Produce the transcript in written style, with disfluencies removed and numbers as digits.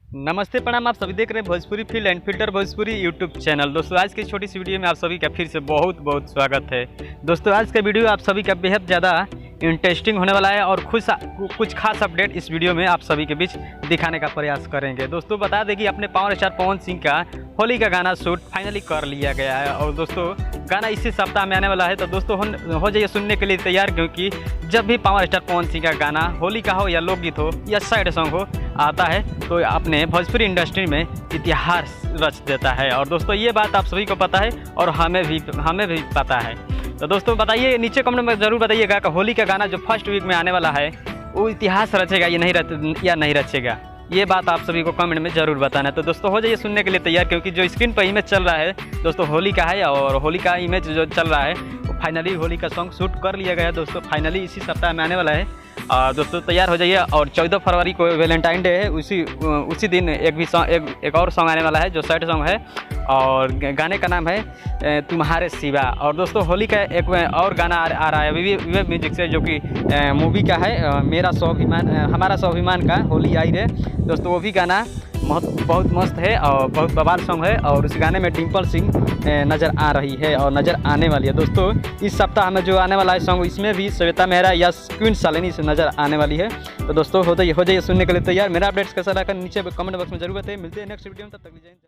नमस्ते प्रणाम। आप सभी देख रहे हैं Bhojpuri feel and filter Bhojpuri YouTube channel. दोस्तों आज की छोटी सी वीडियो में आप सभी का फिर से बहुत बहुत स्वागत है। दोस्तों आज का वीडियो आप सभी का बेहद ज़्यादा इंटरेस्टिंग होने वाला है और कुछ खास अपडेट इस वीडियो में आप सभी के बीच दिखाने का प्रयास करेंगे। दोस्तों बता दें कि अपने पावर स्टार पवन सिंह का होली का गाना शूट फाइनली कर लिया गया है और दोस्तों गाना इसी सप्ताह में आने वाला है। तो दोस्तों हो जाइए सुनने के लिए तैयार, क्योंकि जब भी पावर स्टार पवन सिंह का गाना होली का हो या लोकगीत हो या सैड सॉन्ग हो आता है तो अपने भोजपुरी इंडस्ट्री में इतिहास रच देता है। और दोस्तों ये बात आप सभी को पता है और हमें भी पता है। तो दोस्तों बताइए, नीचे कमेंट में ज़रूर बताइएगा कि होली का गाना जो फर्स्ट वीक में आने वाला है वो इतिहास रचेगा या नहीं रचेगा। ये बात आप सभी को कमेंट में ज़रूर बताना है। तो दोस्तों हो जाइए सुनने के लिए तैयार, क्योंकि जो स्क्रीन पर इमेज चल रहा है दोस्तों होली का है और होली का इमेज जो चल रहा है वो फाइनली होली का सॉन्ग शूट कर लिया गया है। दोस्तों फाइनली इसी सप्ताह में आने वाला है। दोस्तों तैयार हो जाइए। और 14 फरवरी को वैलेंटाइन डे है, उसी दिन एक और सॉन्ग आने वाला है जो सैड सॉन्ग है और गाने का नाम है तुम्हारे सिवा। और दोस्तों होली का एक और गाना आ रहा है विवेक म्यूजिक से, जो कि मूवी का है मेरा स्वाभिमान हमारा स्वाभिमान का होली आई रे। दोस्तों वो भी गाना बहुत मस्त है और बहुत बवाल सॉन्ग है और उस गाने में डिम्पल सिंह नज़र आ रही है और नज़र आने वाली है। दोस्तों इस सप्ताह में जो आने वाला है सॉन्ग, इसमें भी श्वेता मेहरा या क्वीन शालिनी से नज़र आने वाली है। तो दोस्तों हो जाइए सुनने के लिए तैयार। मेरा अपडेट्स कैसा लगा नीचे कमेंट बॉक्स में जरूर बताइए। मिलते हैं नेक्स्ट वीडियो में, तब तक लीजिए।